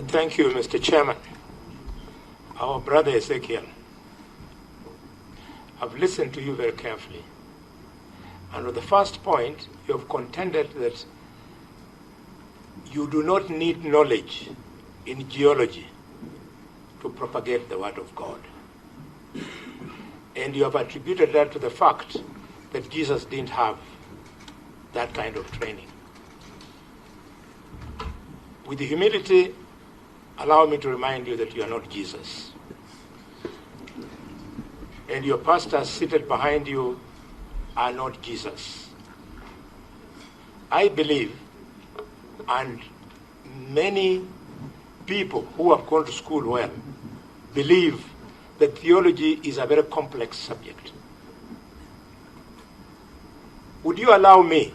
Thank you, Mr. Chairman. Our brother Ezekiel, I've listened to you very carefully. And on the first point, you have contended that you do not need knowledge in geology to propagate the Word of God. And you have attributed that to the fact that Jesus didn't have that kind of training. With humility, allow me to remind you that you are not Jesus. And your pastors seated behind you are not Jesus. I believe, and many people who have gone to school well believe, that theology is a very complex subject. Would you allow me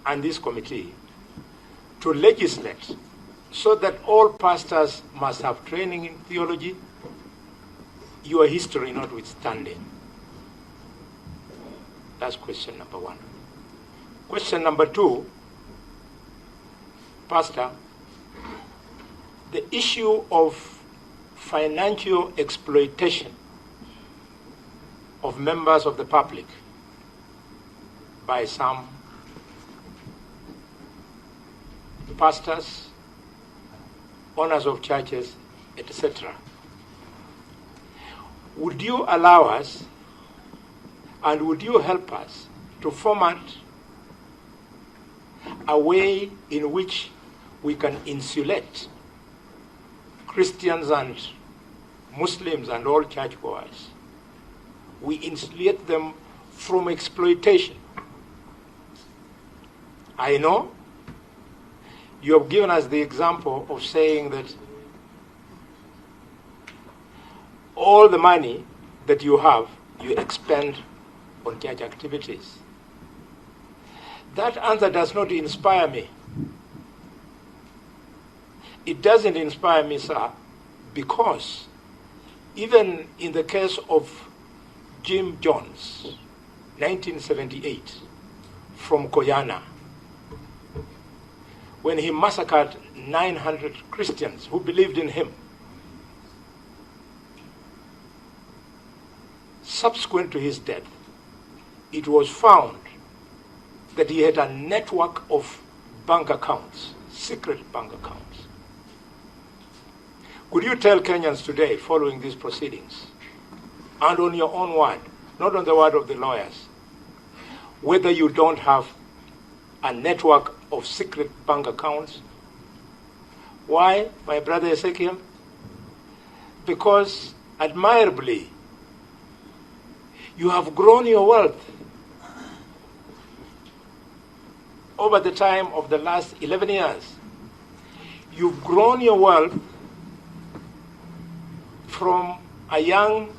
and this committee to legislate so that all pastors must have training in theology, your history notwithstanding? That's question number one. Question number two, Pastor, the issue of financial exploitation of members of the public by some pastors, owners of churches, etc. Would you allow us and would you help us to format a way in which we can insulate Christians and Muslims and all churchgoers? We insulate them from exploitation. I know you have given us the example of saying that all the money that you have, you expend on church activities. That answer does not inspire me. It doesn't inspire me, sir, because even in the case of Jim Jones, 1978, from Koyana, when he massacred 900 Christians who believed in him, subsequent to his death, it was found that he had a network of bank accounts, secret bank accounts. Could you tell Kenyans today, following these proceedings, and on your own word, not on the word of the lawyers, whether you don't have a network of secret bank accounts? Why, my brother Ezekiel? Because, admirably, you have grown your wealth over the time of the last 11 years. You've grown your wealth from a young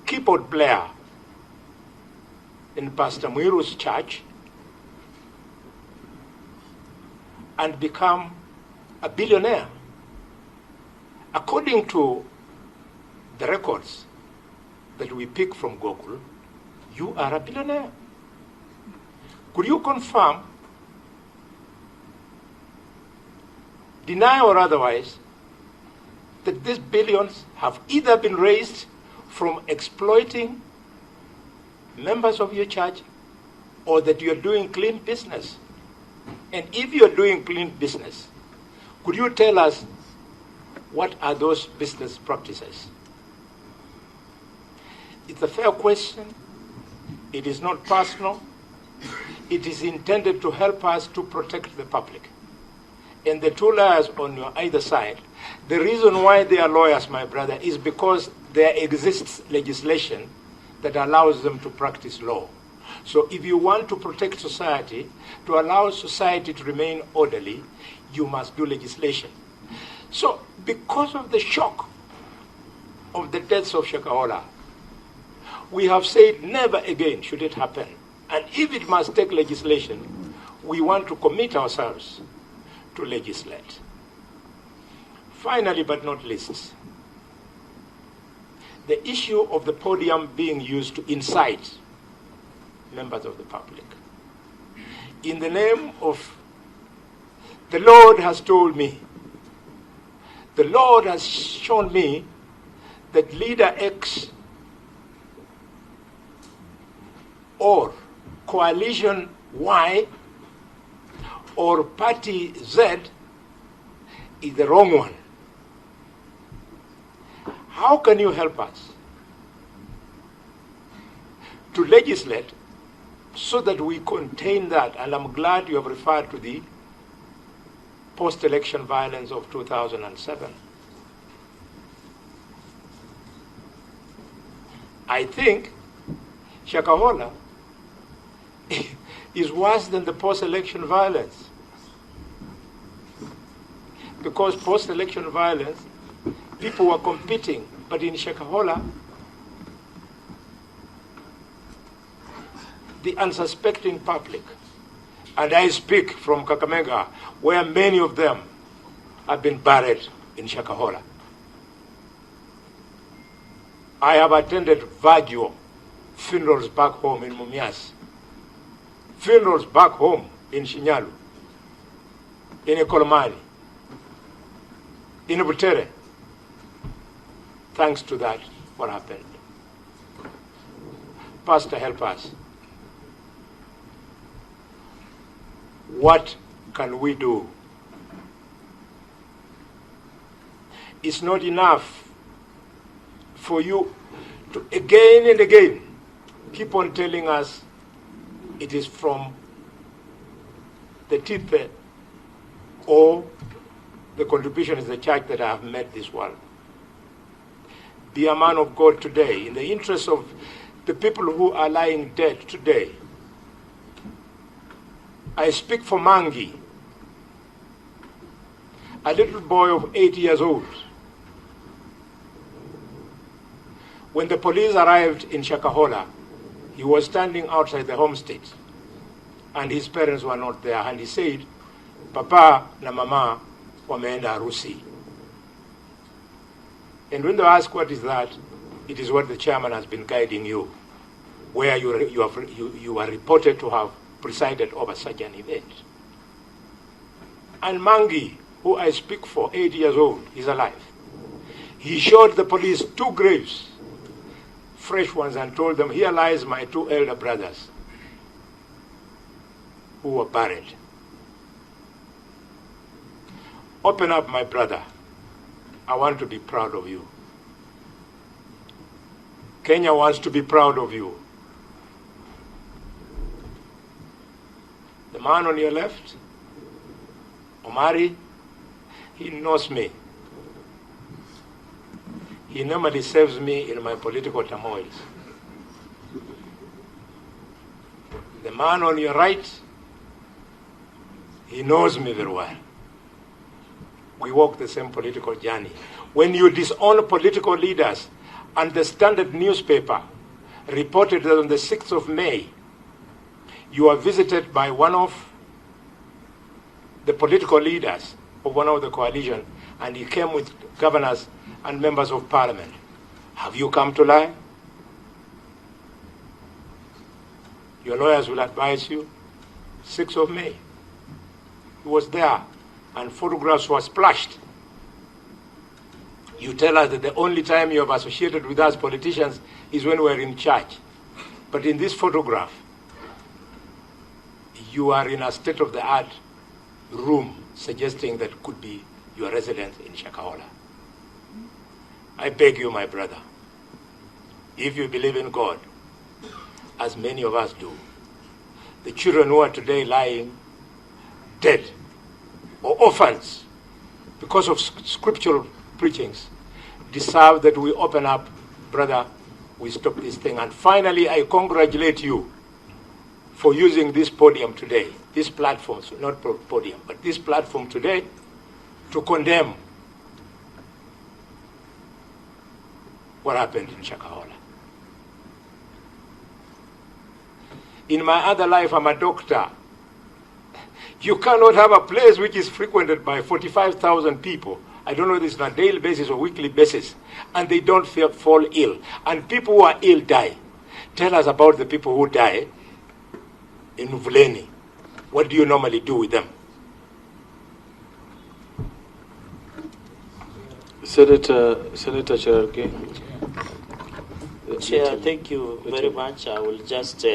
keyboard player in Pastor Muiru's church and become a billionaire. According to the records that we pick from Google, you are a billionaire. Could you confirm, deny or otherwise, that these billions have either been raised from exploiting members of your church or that you're doing clean business? And if you're doing clean business, could you tell us what are those business practices? It's a fair question. It is not personal. It is intended to help us to protect the public. And the two lawyers on your either side, the reason why they are lawyers, my brother, is because there exists legislation that allows them to practice law. So if you want to protect society, to allow society to remain orderly, you must do legislation. So because of the shock of the deaths of Shakahola, we have said never again should it happen. And if it must take legislation, we want to commit ourselves to legislate. Finally, but not least, the issue of the podium being used to incite members of the public in the name of The Lord has told me, the Lord has shown me that leader X or coalition Y or party Z is the wrong one. How can you help us to legislate so that we contain that? And I'm glad you have referred to the post-election violence of 2007. I think Shakahola is worse than the post-election violence. Because post-election violence, people were competing, but in Shakahola, the unsuspecting public, and I speak from Kakamega, where many of them have been buried in Shakahola. I have attended Vagio funerals back home in Mumias, funerals back home in Shinyalu, in Ekolomani, in Butere. Thanks to that, what happened? Pastor, help us. What can we do? It's not enough for you to again and again keep on telling us it is from the teeth or the contribution is the church that I have made this world. Be a man of God today in the interest of the people who are lying dead today. I speak for Mangi, a little boy of 8 years old. When the police arrived in Shakahola, he was standing outside the homestead, and his parents were not there. And he said, Papa na Mama wameenda harusi. And when they ask what is that, it is what the chairman has been guiding you, where you are reported to have presided over such an event. And Mangi, who I speak for, 8 years old, is alive. He showed the police 2 graves, fresh ones, and told them, here lies my 2 elder brothers who were buried. Open up, my brother. I want to be proud of you. Kenya wants to be proud of you. The man on your left, Omari, he knows me. He normally saves me in my political turmoils. The man on your right, he knows me very well. We walk the same political journey. When you disown political leaders, and the Standard newspaper reported that on the 6th of May, you are visited by one of the political leaders of one of the coalition, and he came with governors and members of parliament. Have you come to lie? Your lawyers will advise you. 6th of May. He was there, and photographs were splashed. You tell us that the only time you have associated with us politicians is when we're in church. But in this photograph, you are in a state-of-the-art room suggesting that could be your residence in Shakahola. I beg you, my brother, if you believe in God, as many of us do, the children who are today lying dead or orphans because of scriptural preachings deserve that we open up, brother, we stop this thing. And finally, I congratulate you for using this podium today, this platform, so not podium, but this platform today to condemn what happened in Shakahola. In my other life, I'm a doctor. You cannot have a place which is frequented by 45,000 people. I don't know if it's on a daily basis or weekly basis, and they don't fall ill. And people who are ill die. Tell us about the people who die in Uvuleni. What do you normally do with them? Senator Cherargei. Chair, thank you very much. I will just,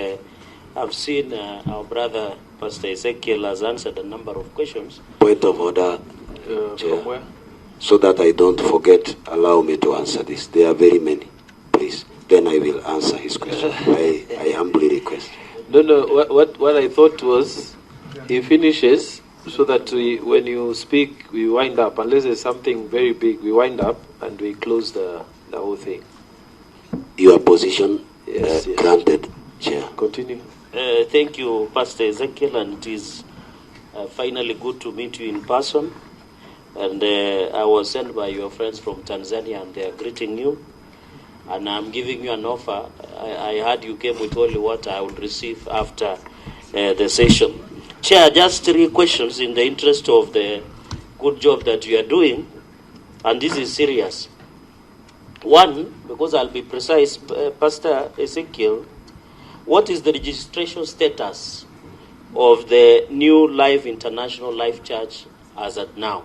I've seen our brother, Pastor Ezekiel, has answered a number of questions. Point of order, Chair. From where? So that I don't forget, allow me to answer this. There are very many, please. Then I will answer his question. I humbly request. No. What I thought was, he finishes so that when you speak, we wind up. Unless there's something very big, we wind up and we close the whole thing. Your position Yes. granted, Chair. Continue. Thank you, Pastor Ezekiel, and it is finally good to meet you in person. And I was sent by your friends from Tanzania, and they are greeting you. And I'm giving you an offer. I heard you came with only what I will receive after the session. Chair, just 3 questions in the interest of the good job that you are doing. And this is serious. One, because I'll be precise, Pastor Ezekiel, what is the registration status of the New Life International Life Church as at now?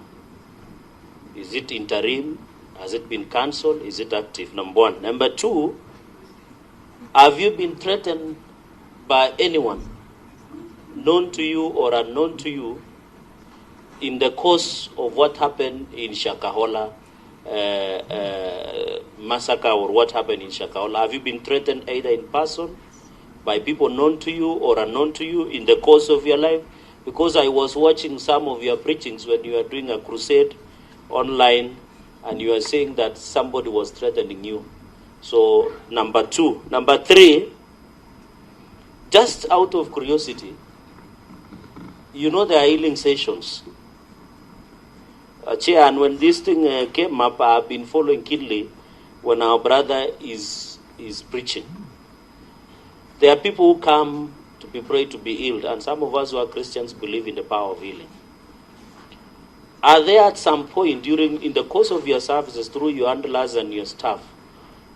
Is it interim? Has it been cancelled? Is it active? Number 1. Number 2, have you been threatened by anyone, known to you or unknown to you, in the course of what happened in Shakahola massacre, or what happened in Shakahola? Have you been threatened either in person, by people known to you or unknown to you in the course of your life? Because I was watching some of your preachings when you were doing a crusade online, and you are saying that somebody was threatening you. So, number 2. Number 3, just out of curiosity, you know there are healing sessions. Chair, and when this thing came up, I've been following keenly when our brother is preaching. There are people who come to be prayed to be healed, and some of us who are Christians believe in the power of healing. Are there at some point in the course of your services, through your handlers and your staff,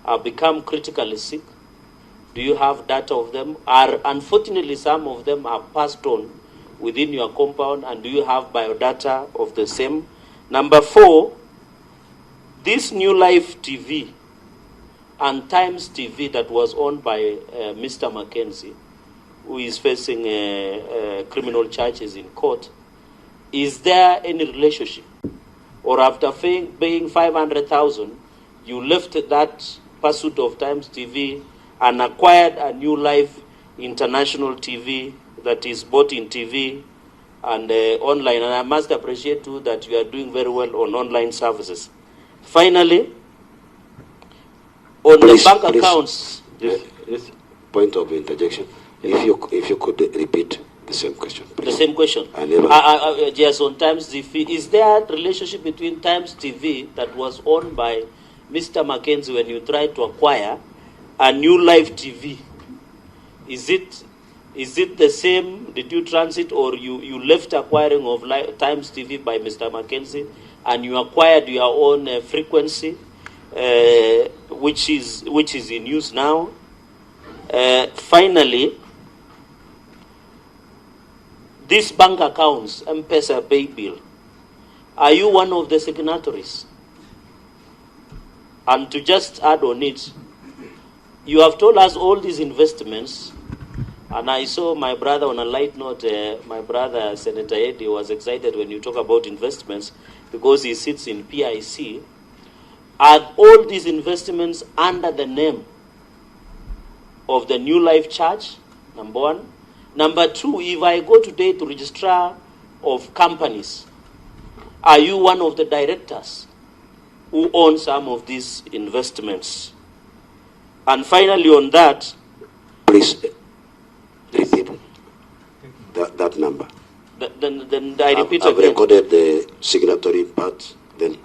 have become critically sick? Do you have data of them? Unfortunately, some of them are passed on within your compound, and do you have biodata of the same? Number 4, this New Life TV and Times TV that was owned by Mr. Mackenzie, who is facing criminal charges in court, is there any relationship? Or after paying 500,000, you left that pursuit of Times TV and acquired a New Life International TV that is both in TV and online? And I must appreciate too that you are doing very well on online services. Finally, on the bank accounts. Yes. Point of interjection. If you could repeat the same question, please. The same question. Yes, on Times TV. Is there a relationship between Times TV that was owned by Mr. Mackenzie when you tried to acquire a New Life TV? Is it the same? Did you transit, or you left acquiring of Times TV by Mr. Mackenzie and you acquired your own frequency, which is in use now? Finally, these bank accounts, M-Pesa, Pay Bill, are you one of the signatories? And to just add on it, you have told us all these investments, and I saw my brother, on a light note, my brother Senator Eddie was excited when you talk about investments because he sits in PIC. Are all these investments under the name of the New Life Church? Number 1. Number 2, if I go today to registrar of companies, are you one of the directors who own some of these investments? And finally on that, please repeat that number. Then I repeat I've again. recorded the signatory part. Then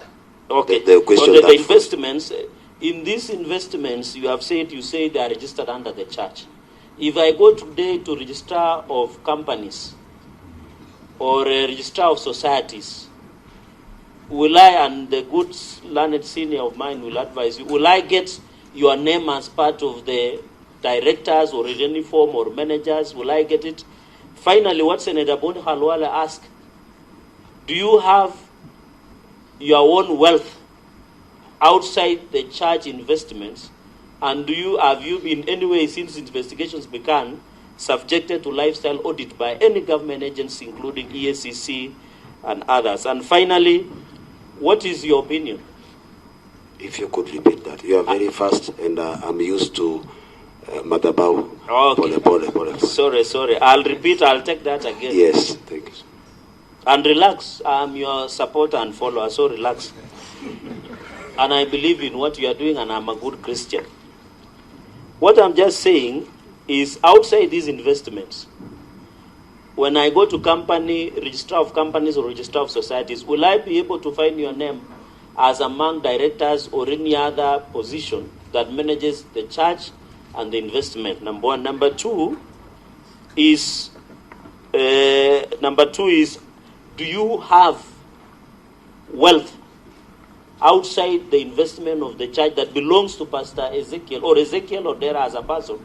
okay. The question on the that investments, in these investments, you say they are registered under the church. If I go today to registrar of companies or a registrar of societies, will I, and the good learned senior of mine will advise you, will I get your name as part of the directors or in any form or managers? Will I get it? Finally, what Senator Bony Khalwale asked, do you have your own wealth outside the church investments? And have you in any way, since investigations began, subjected to lifestyle audit by any government agency, including EACC and others? And finally, what is your opinion? If you could repeat that. You are very fast, and I'm used to Madabau. Okay. Sorry. I'll repeat. I'll take that again. Yes, thank you. And relax. I'm your supporter and follower, so relax. And I believe in what you are doing, and I'm a good Christian. What I'm just saying is, outside these investments, when I go to company, registrar of companies or registrar of societies, will I be able to find your name as among directors or any other position that manages the church and the investment? Number one. Number two is, do you have wealth outside the investment of the church that belongs to Pastor Ezekiel or Odera as a person,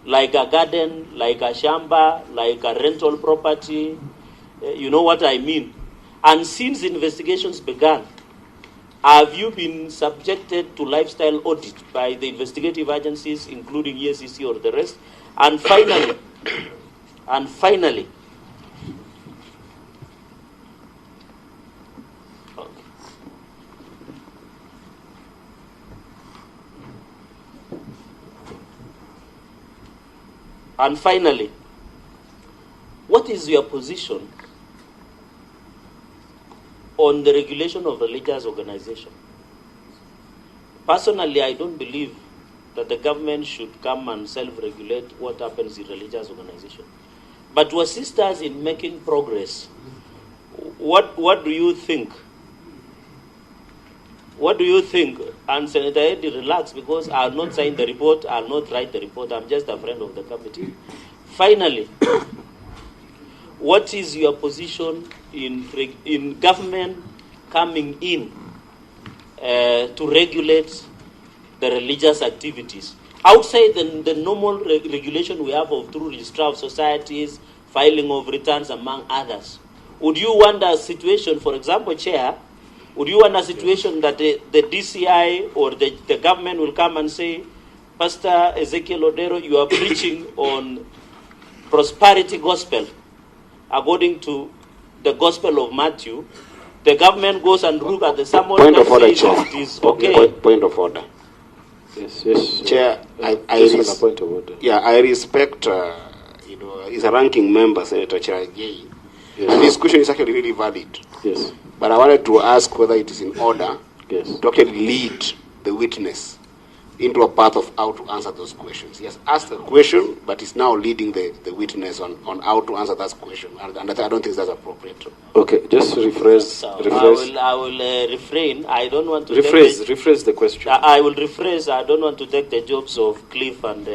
like a garden, like a shamba, like a rental property? You know what I mean? And since investigations began, have you been subjected to lifestyle audit by the investigative agencies, including EACC or the rest? And finally, what is your position on the regulation of religious organization? Personally, I don't believe that the government should come and self-regulate what happens in religious organization. But to assist us in making progress, what do you think? What do you think? And Senator Eddie, relax, because I have not signed the report, I will not write the report, I'm just a friend of the committee. Finally, what is your position in government coming in to regulate the religious activities? Outside the normal regulation we have through registrar of societies, filing of returns, among others. Would you want a situation, for example, Chair, would you want a situation that the DCI or the government will come and say, Pastor Ezekiel Odero, you are preaching on prosperity gospel according to the gospel of Matthew? The government goes and look at the sermon. Point of order, Chair. It is okay. Point of order. Yes. Chair, I respect, is a ranking member, Senator Cheragei. Yes. And this question is actually really valid. Yes. But I wanted to ask whether it is in order Yes. to actually lead the witness into a path of how to answer those questions. He has asked a question, but is now leading the witness on how to answer that question. And I don't think that's appropriate. Okay, just rephrase. I will refrain. I don't want to rephrase the question. I will rephrase. I don't want to take the jobs of Cliff and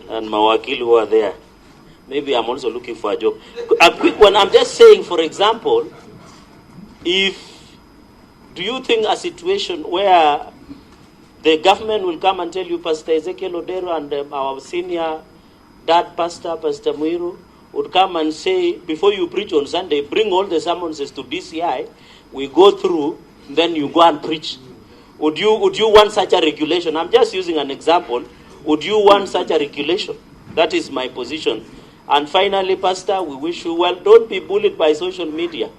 Mawakili who are there. Maybe I'm also looking for a job. A quick one. I'm just saying, for example, do you think a situation where the government will come and tell you, Pastor Ezekiel Odero and our senior dad pastor, Pastor Muiru, would come and say, before you preach on Sunday, bring all the summonses to DCI, we go through, then you go and preach. Would you want such a regulation? I'm just using an example. Would you want such a regulation? That is my position. And finally, Pastor, we wish you well. Don't be bullied by social media.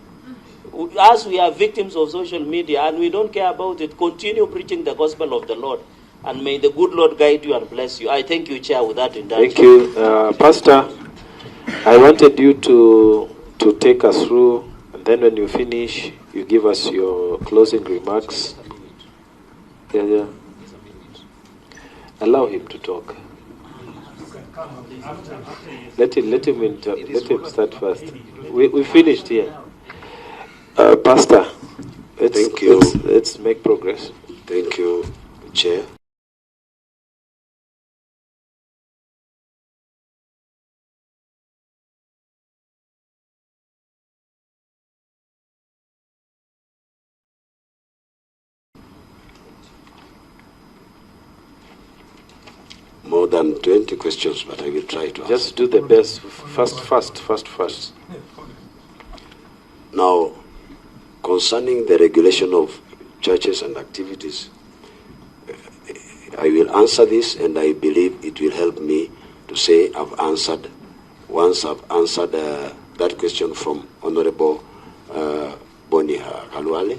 As we are victims of social media and we don't care about it, continue preaching the gospel of the Lord. And may the good Lord guide you and bless you. I thank you, Chair, with that induction. Thank you. Pastor, I wanted you to take us through, and then when you finish, you give us your closing remarks. Yeah. Allow him to talk. Let him start first. We finished here. Pastor, Thank you. Let's make progress. Thank you, Chair. More than 20 questions, but I will try to answer. Just do the best. Fast. Now, concerning the regulation of churches and activities, I will answer this, and I believe it will help me to say I've answered. Once I've answered that question from Honorable Bony Khalwale,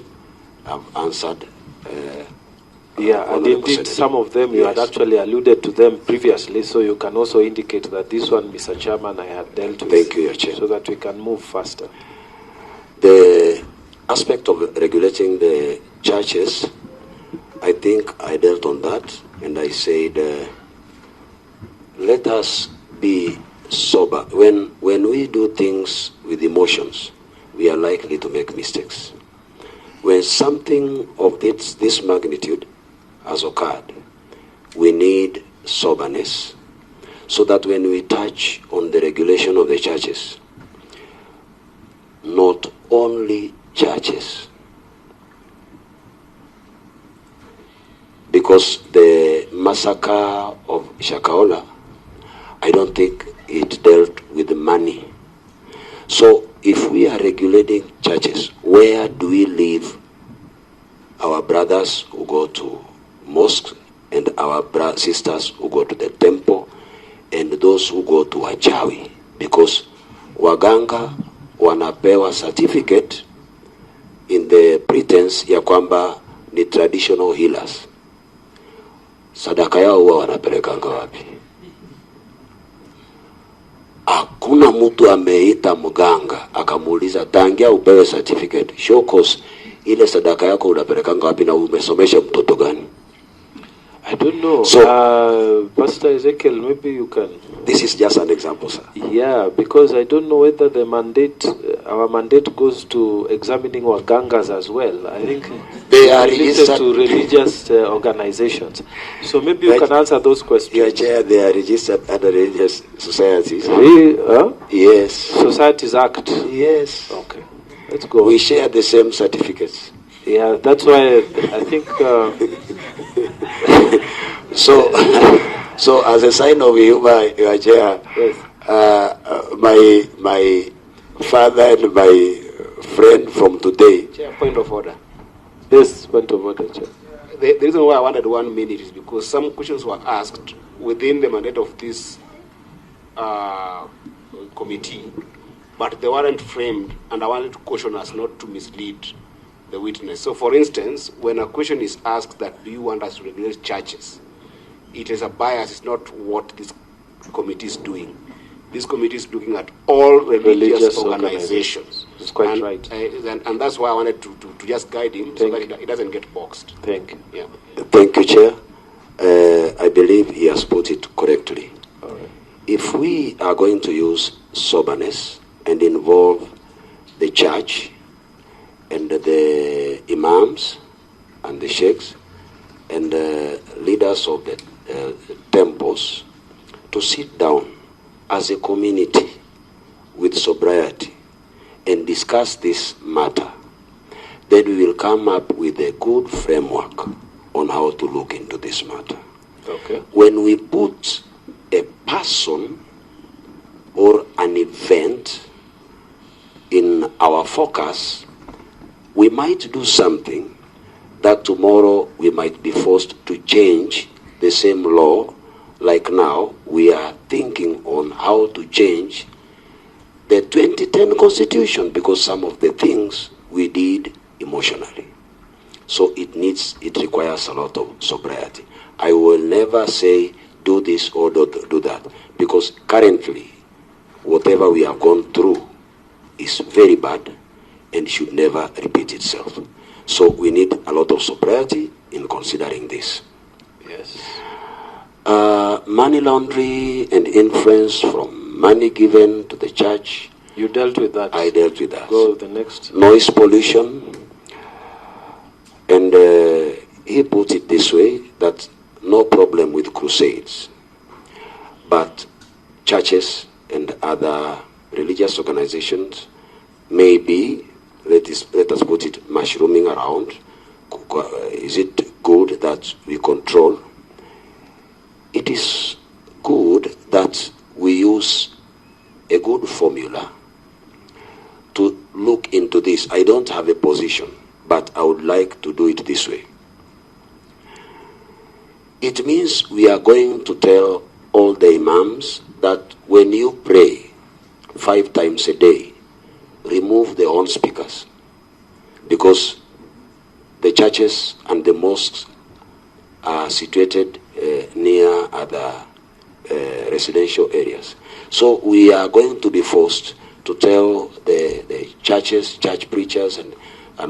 I've answered. And indeed, some of them you had actually alluded to them previously, so you can also indicate that this one, Mr. Chairman, I had dealt with. Thank you, Your Chair. So that we can move faster. The aspect of regulating the churches, I think I dealt on that, and I said, let us be sober. When we do things with emotions, we are likely to make mistakes. When something of this magnitude has occurred, we need soberness, so that when we touch on the regulation of the churches, not only churches, because the massacre of Shakahola, I don't think it dealt with money. So if we are regulating churches, where do we leave our brothers who go to mosques and our sisters who go to the temple and those who go to wachawi? Because waganga wanapewa certificate in the pretense ya kwamba ni traditional healers. Sadaka yao huwa wanapelekanga wapi? Hakuna mtu ameita mganga akamuuliza tangia upewe certificate, show cause ile sadaka yako unapelekanga wapi na umesomesha mtoto gani? I don't know. So, Pastor Ezekiel, maybe you can. This is just an example, sir. Yeah, because I don't know whether the mandate, our mandate goes to examining wagangas as well. I think they are registered to religious organizations. So maybe you can answer those questions. Your Chair, they are registered under religious societies. Yes. Societies Act. Yes. Okay. Let's go. We share the same certificates. Yeah, that's why I think. So as a sign of humor, Your Chair, yes. My father and my friend from today. Chair, point of order. Yes, point of order, Chair. The reason why I wanted 1 minute is because some questions were asked within the mandate of this committee, but they weren't framed, and I wanted to caution us not to mislead the witness. So, for instance, when a question is asked that do you want us to regulate churches, it is a bias. It's not what this committee is doing. This committee is looking at all religious organizations. It's quite right. And that's why I wanted to just guide him so that it doesn't get boxed. Thank you. Yeah. Thank you, Chair. I believe he has put it correctly. All right. If we are going to use soberness and involve the church and the imams and the sheikhs and the leaders of the temples to sit down as a community with sobriety and discuss this matter, then we will come up with a good framework on how to look into this matter. Okay. When we put a person or an event in our focus, we might do something that tomorrow we might be forced to change the same law. Like now, we are thinking on how to change the 2010 Constitution because some of the things we did emotionally. So it requires a lot of sobriety. I will never say do this or do that, because currently, whatever we have gone through is very bad and should never repeat itself. So we need a lot of sobriety in considering this. Yes. Money laundering and influence from money given to the church. You dealt with that. I dealt with that. Go the next. Noise pollution. And he put it this way, that no problem with crusades. But churches and other religious organizations may be, let us put it, mushrooming around. Is it good that we control? It is good that we use a good formula to look into this. I don't have a position, but I would like to do it this way. It means we are going to tell all the imams that when you pray 5 times a day, remove the horn speakers, because the churches and the mosques are situated near other residential areas. So we are going to be forced to tell the churches, church preachers, and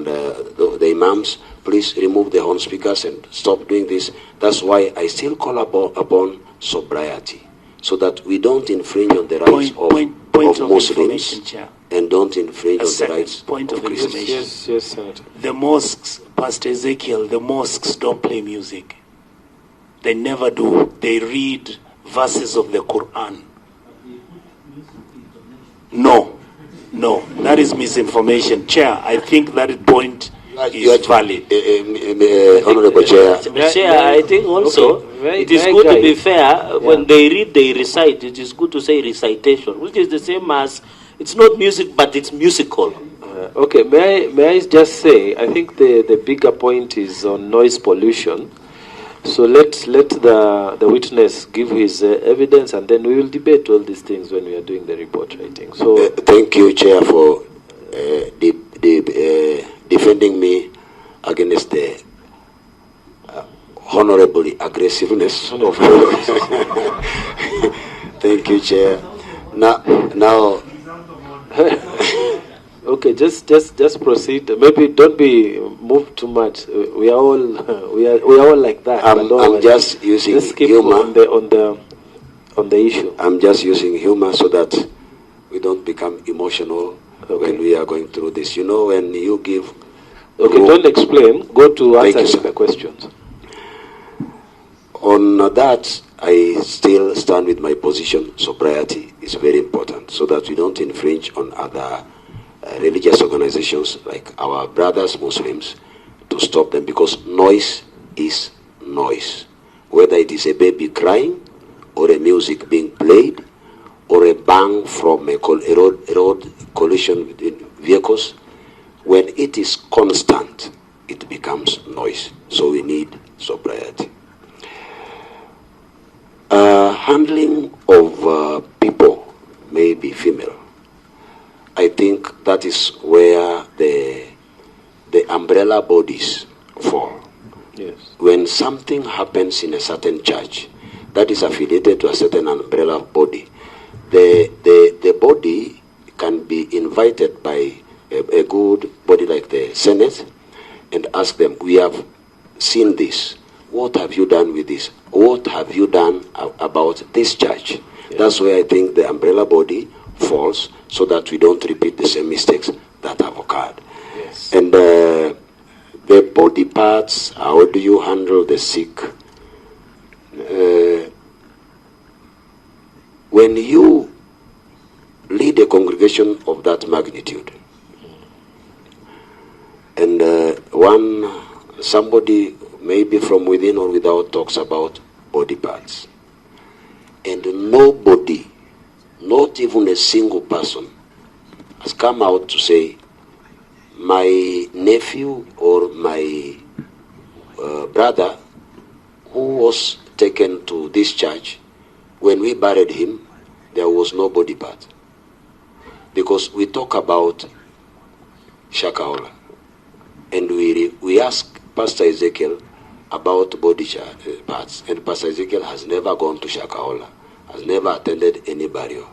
the imams, please remove the horn speakers and stop doing this. That's why I still call upon sobriety, so that we don't infringe on the rights of Muslims and don't infringe on the rights of Christians. Yes, Senator. The mosques, Pastor Ezekiel, the mosques don't play music. They never do. They read verses of the Quran. No, that is misinformation. Chair, I think that point is valid. Honorable Chair. Chair, I think also it is good to be fair. When they read, they recite. It is good to say recitation, which is the same as, it's not music, but it's musical. Okay, may I just say, I think the bigger point is on noise pollution. So let the witness give his evidence, and then we will debate all these things when we are doing the report writing. So thank you, Chair, for defending me against the honorable aggressiveness of Thank you, Chair. Now. Okay, just proceed. Maybe don't be moved too much. We are all like that. I'm just using humor on the issue. I'm just using humor so that we don't become emotional when we are going through this. You know, when you give. Okay, don't explain. Go to answering the questions. On that, I still stand with my position. Sobriety is very important, so that we don't infringe on other religious organizations like our brothers Muslims, to stop them, because noise is noise. Whether it is a baby crying, or a music being played, or a bang from a road collision between vehicles, when it is constant, it becomes noise. So we need sobriety. Handling of people, maybe female, I think that is where the umbrella bodies fall. Yes. When something happens in a certain church that is affiliated to a certain umbrella body, the body can be invited by a good body like the Senate and ask them, we have seen this. What have you done with this? What have you done about this church? Yeah. That's where I think the umbrella body falls, so that we don't repeat the same mistakes that have occurred. Yes. And the body parts, how do you handle the sick? When you lead a congregation of that magnitude, and somebody maybe from within or without talks about body parts, and nobody, not even a single person, has come out to say, my nephew or my brother who was taken to this church, when we buried him, there was no body part. Because we talk about Shakahola, and we ask Pastor Ezekiel about body parts, and Pastor Ezekiel has never gone to Shakahola, has never attended any burial.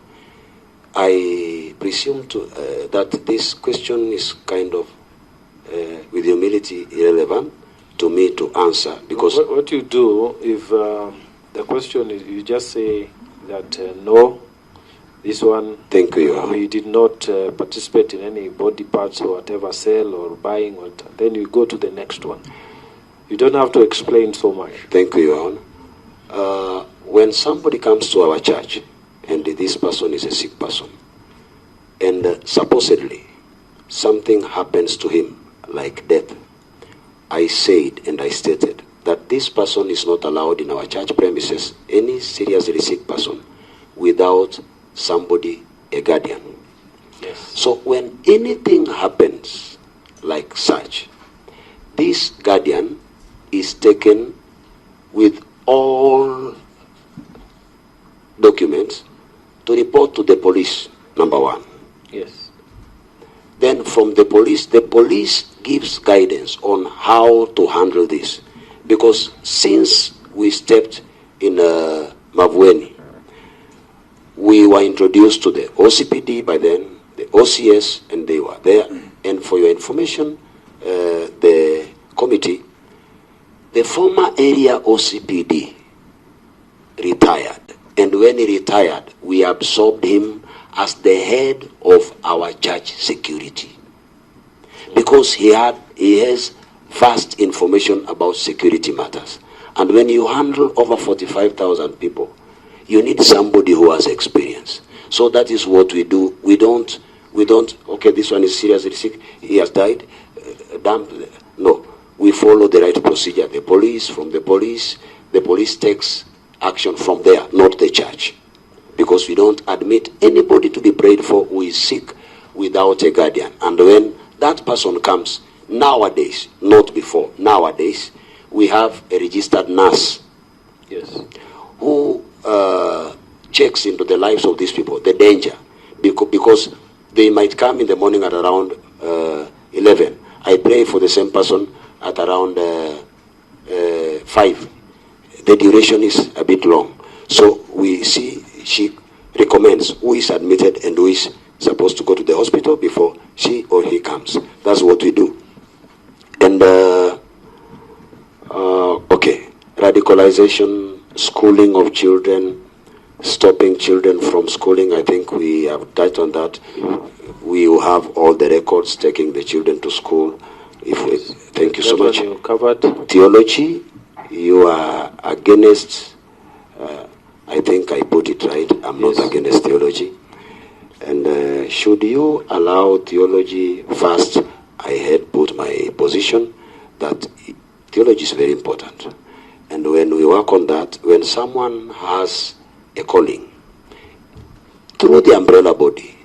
I presume that this question is kind of, with humility, irrelevant to me to answer, because what you do, if the question is, you just say that no, this one, thank you. We did not participate in any body parts or whatever, sale or buying, then you go to the next one. You don't have to explain so much. Thank you, Your Honor. When somebody comes to our church, and this person is a sick person, and supposedly something happens to him, like death, I said and I stated that this person is not allowed in our church premises, any seriously sick person, without somebody, a guardian. Yes. So when anything happens like such, this guardian is taken with all documents to report to the police, number one. Yes. Then from the police gives guidance on how to handle this. Because since we stepped in Mavueni, we were introduced to the OCPD by then, the OCS, and they were there. And for your information, the committee, the former area OCPD retired. And when he retired, we absorbed him as the head of our church security. Because he has vast information about security matters. And when you handle over 45,000 people, you need somebody who has experience. So that is what we do. We don't, okay, this one is seriously sick, he has died, dump. No, we follow the right procedure. The police takes action from there, not the church. Because we don't admit anybody to be prayed for who is sick without a guardian. And when that person comes, nowadays, not before, nowadays, we have a registered nurse. Yes. Who checks into the lives of these people, the danger. Because they might come in the morning at around 11. I pray for the same person at around 5. The duration is a bit long. So we see, she recommends who is admitted and who is supposed to go to the hospital before she or he comes. That's what we do. And, okay, radicalization, schooling of children, stopping children from schooling, I think we have touched on that. We have all the records taking the children to school. Thank you so much. You covered. Theology, you are against, I think I put it right, I'm not against theology. And should you allow theology first, I had put my position that theology is very important. And when we work on that, when someone has a calling, through the umbrella body,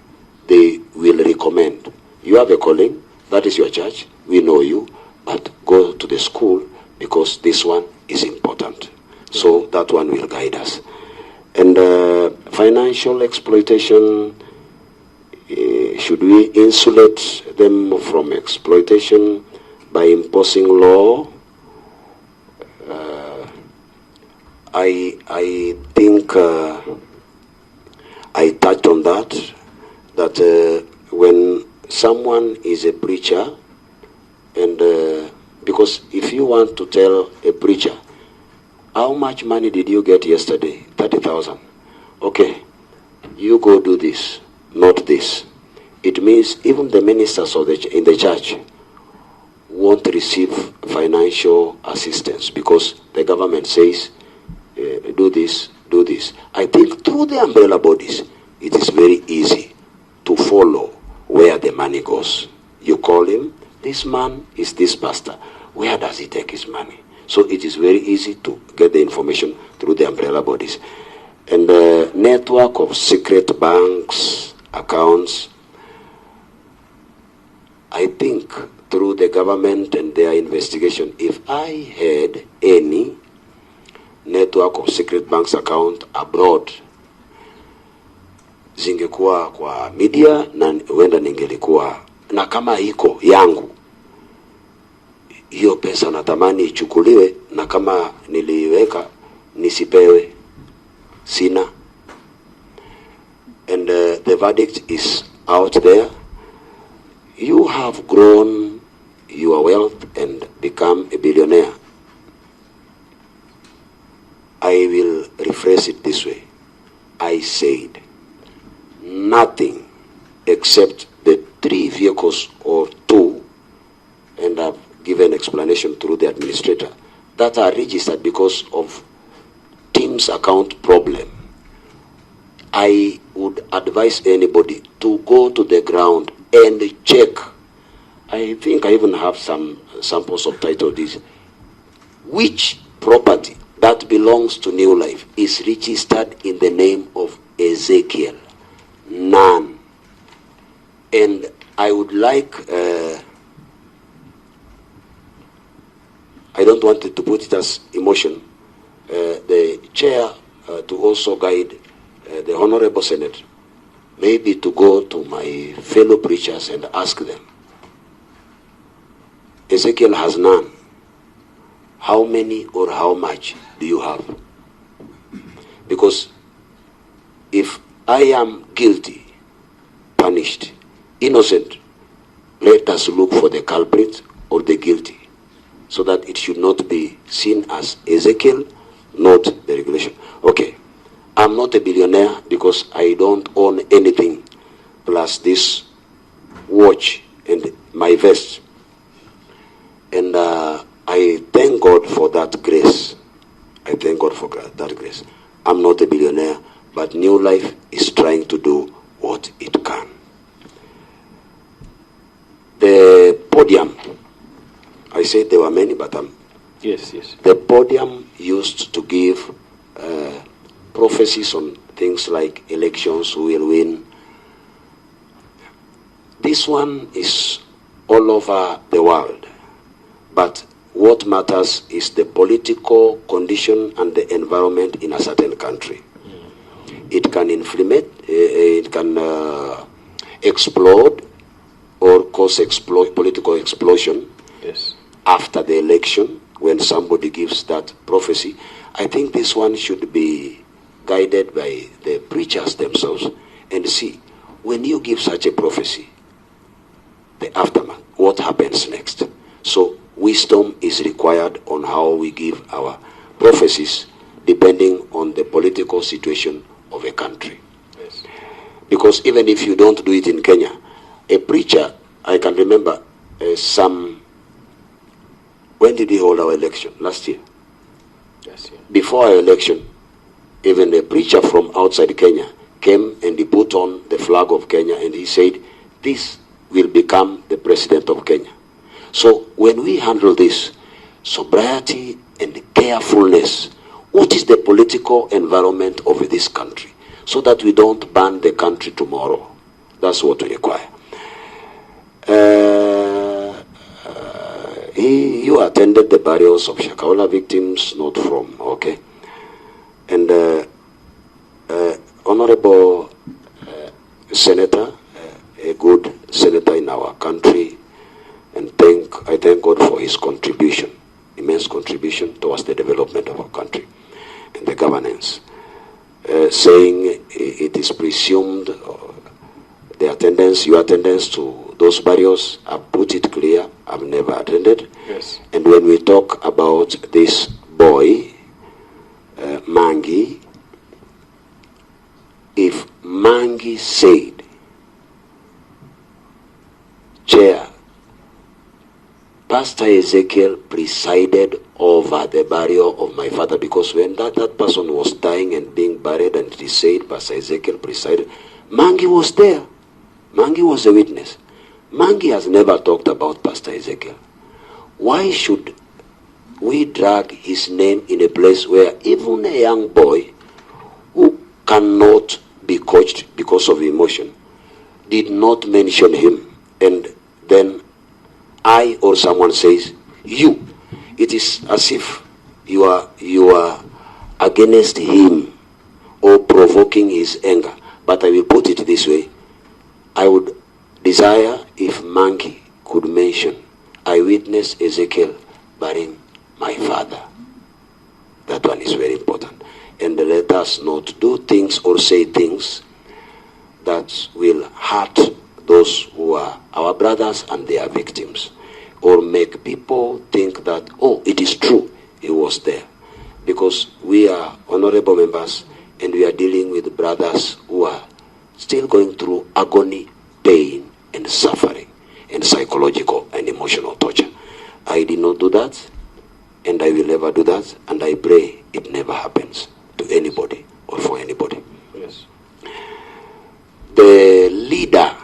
they will recommend, you have a calling, that is your church, we know you, but go to the school because this one is important. So that one will guide us. And financial exploitation, should we insulate them from exploitation by imposing law? I think I touched on that when someone is a preacher, and because if you want to tell a preacher, how much money did you get yesterday? 30,000. Okay, you go do this, not this. It means even the ministers of in the church won't receive financial assistance because the government says, do this, do this. I think through the umbrella bodies, it is very easy to follow where the money goes. You call him, this man is this pastor. Where does he take his money? So it is very easy to get the information through the umbrella bodies. And the network of secret banks, accounts, I think through the government and their investigation, if I had any network of secret banks account abroad, zingekuwa kwa media na huenda ningelikuwa na kama iko yangu, hiyo pesa natamani ichukuliwe, na kama niliweka nisipewe, sina. And the verdict is out there. You have grown your wealth and become a billionaire. I will rephrase it this way. I said nothing except the 3 vehicles or 2, and I've given explanation through the administrator, that are registered because of team's account problem. I would advise anybody to go to the ground and check. I think I even have some samples of title deeds. Which property that belongs to New Life is registered in the name of Ezekiel? None. And I would like, I don't want to put it as emotion, chair to also guide the Honorable Senate, maybe to go to my fellow preachers and ask them, Ezekiel has none. How many or how much do you have? Because if I am guilty, punished, innocent, let us look for the culprit or the guilty, so that it should not be seen as Ezekiel, not the regulation. Okay, I'm not a billionaire because I don't own anything plus this watch and my vest. And I thank God for that grace. I thank God for that grace. I'm not a billionaire, but New Life is trying to do what it can. The podium, I said there were many, but yes. The podium used to give prophecies on things like elections, who will win. This one is all over the world, but what matters is the political condition and the environment in a certain country. It can inflame, it can explode or cause political explosion. Yes. After the election, when somebody gives that prophecy. I think this one should be guided by the preachers themselves and see, when you give such a prophecy, the aftermath, what happens next? So wisdom is required on how we give our prophecies depending on the political situation of a country. Yes. Because even if you don't do it in Kenya, a preacher, I can remember when did we hold our election? Last year. Yes, yeah. Before our election, even a preacher from outside Kenya came and he put on the flag of Kenya and he said, this will become the president of Kenya. So when we handle this, sobriety and carefulness, what is the political environment of this country? So that we don't ban the country tomorrow. That's what we require. You attended the burials of Shakahola victims, not from, okay? And Honorable Senator, a good senator in our country, and I thank God for his contribution, immense contribution towards the development of our country and the governance, saying it is presumed your attendance to those burials. I've put it clear, I've never attended. Yes. And when we talk about this boy, Mangi, if Mangi said, Chair, Pastor Ezekiel presided over the burial of my father, because when that person was dying and being buried and he said Pastor Ezekiel presided, Mangi was there. Mangi was a witness. Mangi has never talked about Pastor Ezekiel. Why should we drag his name in a place where even a young boy who cannot be coached because of emotion did not mention him, and then I or someone says, you? It is as if you are against him or provoking his anger. But I will put it this way. I would desire if Mangi could mention, I witnessed Ezekiel burying my father. That one is very important. And let us not do things or say things that will hurt those who are our brothers and their victims, or make people think that, oh, it is true, he was there. Because we are honorable members and we are dealing with brothers who are still going through agony, pain, and suffering, and psychological and emotional torture. I did not do that, and I will never do that, and I pray it never happens to anybody or for anybody. Yes. The leader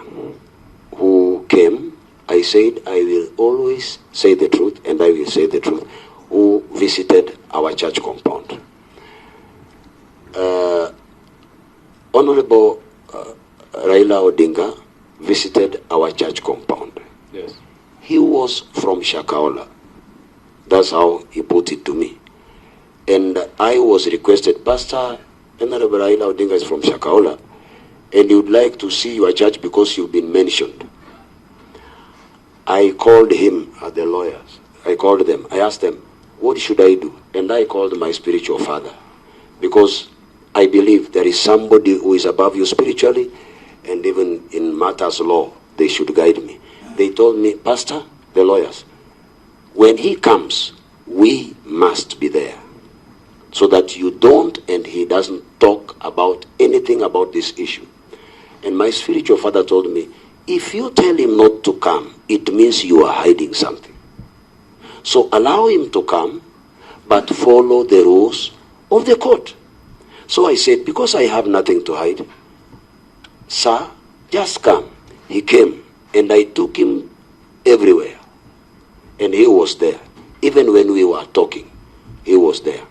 who came, I said I will always say the truth, and I will say the truth, who visited our church compound. Honorable Raila Odinga visited our church compound. Yes. He was from Shakahola. That's how he put it to me. And I was requested, Pastor Venerable Raila Odinga is from Shakahola, and he would like to see your church because you've been mentioned. I called him, the lawyers. I called them. I asked them, what should I do? And I called my spiritual father, because I believe there is somebody who is above you spiritually, and even in matters law, they should guide me. They told me, Pastor, the lawyers, when he comes, we must be there, so that you don't and he doesn't talk about anything about this issue. And my spiritual father told me, if you tell him not to come, it means you are hiding something. So allow him to come, but follow the rules of the court. So I said, because I have nothing to hide, sir, just come. He came, and I took him everywhere. And he was there. Even when we were talking, he was there.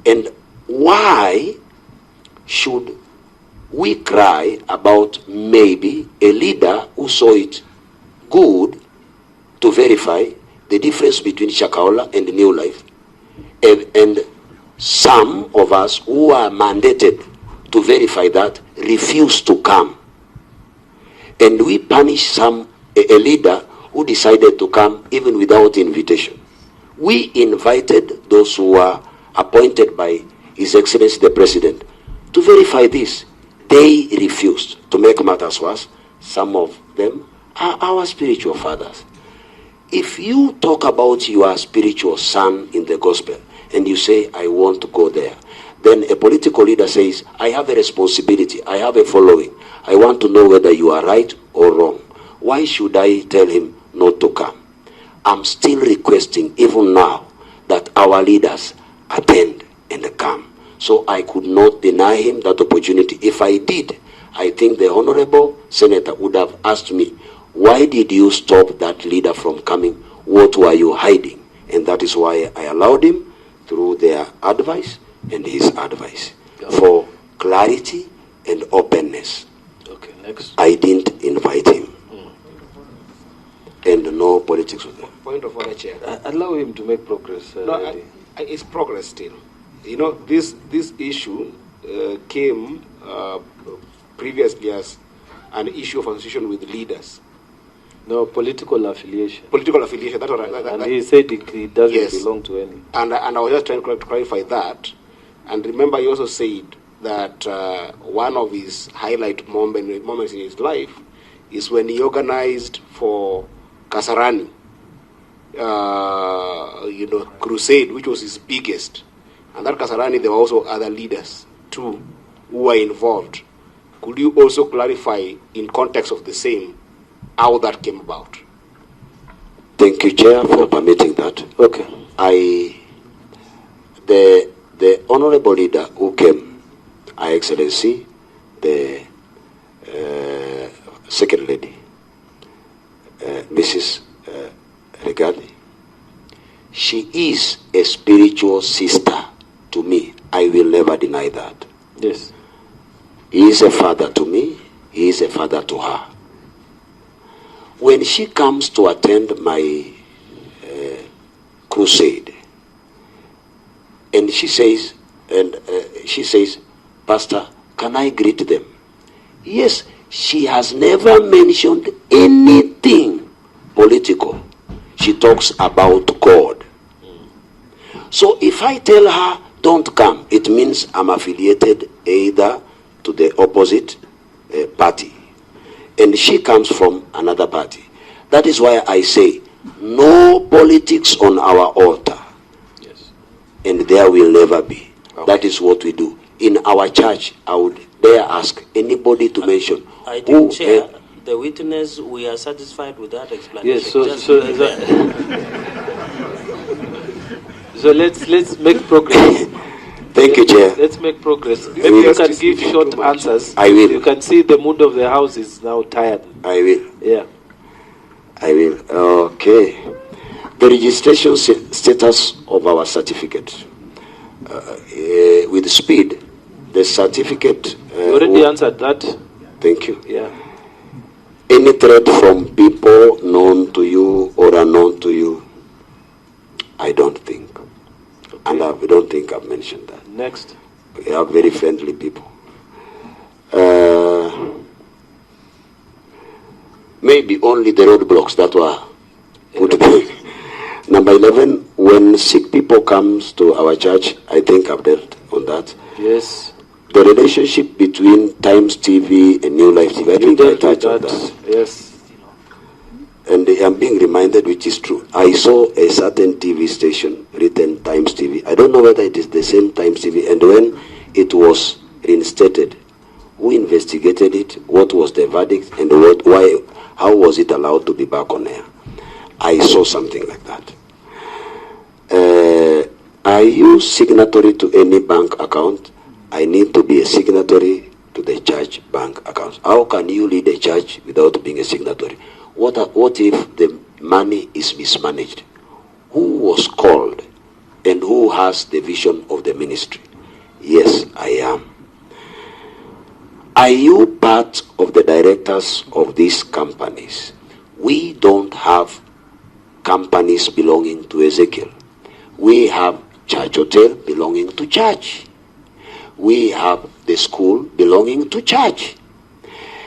And why should we cry about maybe a leader who saw it good to verify the difference between Shakahola and New Life, and some of us who are mandated to verify that refuse to come, and we punish a leader who decided to come even without invitation? We invited those who were appointed by His Excellency the President to verify this. They refused. To make matters worse, some of them are our spiritual fathers. If you talk about your spiritual son in the gospel and you say, I want to go there, then a political leader says, I have a responsibility, I have a following, I want to know whether you are right or wrong. Why should I tell him not to come? I'm still requesting, even now, that our leaders attend and come. So I could not deny him that opportunity. If I did, I think the Honorable Senator would have asked me, why did you stop that leader from coming? What were you hiding? And that is why I allowed him through their advice and his advice, for clarity and openness. Okay, next. I didn't invite him. And no politics with him. Point of order, Chair. Allow him to make progress. It's progress still. You know, this issue came previously as an issue of association with leaders. No, political affiliation. Political affiliation, that's what and he said he doesn't yes. belong to any. And I was just trying to clarify that. And remember, he also said that one of his highlight moments in his life is when he organized for Kasarani, crusade, which was his biggest. And that Kasarani, there were also other leaders too who were involved. Could you also clarify, in context of the same, how that came about? Thank you, Chair, for permitting that. Okay. The honorable leader who came, Her Excellency, the Second Lady, Mrs. Regadi, she is a spiritual sister to me. I will never deny that. Yes. He is a father to me. He is a father to her. When she comes to attend my crusade, and she says, Pastor, can I greet them? Yes, she has never mentioned anything political. She talks about God. So if I tell her, don't come, it means I'm affiliated either to the opposite party. And she comes from another party. That is why I say, no politics on our altar. Yes. And there will never be. Okay. That is what we do. In our church, I would dare ask anybody to mention. I think, Chair, the witness, we are satisfied with that explanation. Yes, so let's make progress. Thank you, Chair. Let's make progress. Maybe you can give short answers. I will. You can see the mood of the house is now tired. I will. Yeah. I will. Okay. The registration status of our certificate. With speed, the certificate... you already answered that. Thank you. Yeah. Any threat from people known to you or unknown to you? I don't think. And I don't think I've mentioned that. Next. We have very friendly people. Maybe only the roadblocks that were put there. Number 11, when sick people comes to our church, I think I've dealt on that. Yes. The relationship between Times TV and New Life TV, I think I touched on that. Yes. And I'm being reminded, which is true. I saw a certain TV station written Times TV. I don't know whether it is the same Times TV. And when it was reinstated, who investigated it? What was the verdict? And how was it allowed to be back on air? I saw something like that. Are you signatory to any bank account? I need to be a signatory to the church bank account. How can you lead a church without being a signatory? What if the money is mismanaged? Who was called and who has the vision of the ministry? Yes, I am. Are you part of the directors of these companies? We don't have companies belonging to Ezekiel. We have church hotel belonging to church. We have the school belonging to church.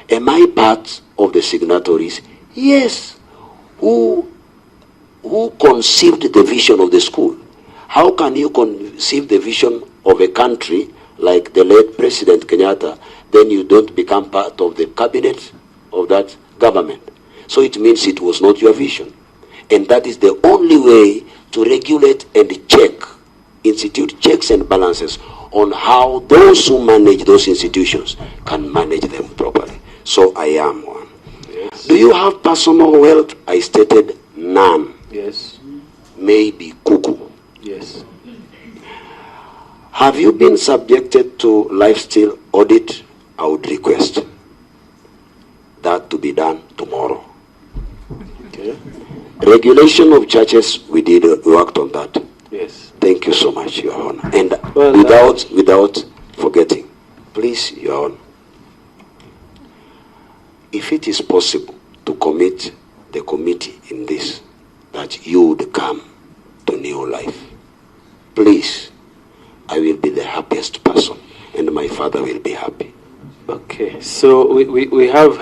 Am I part of the signatories? Yes. Who conceived the vision of the school? How can you conceive the vision of a country like the late President Kenyatta, then you don't become part of the cabinet of that government? So it means it was not your vision. And that is the only way to regulate and institute checks and balances on how those who manage those institutions can manage them properly. So I am one. Yes. Do you have personal wealth? I stated none. Yes. Maybe cuckoo. Yes. Have you been subjected to lifestyle audit? I would request that to be done tomorrow. Okay. Regulation of churches, we worked on that. Yes. Thank you so much, Your Honor. And Well, without forgetting, please, Your Honor, if it is possible to commit the committee in this, that you would come to New Life, please, I will be the happiest person, and my father will be happy. Okay. So we have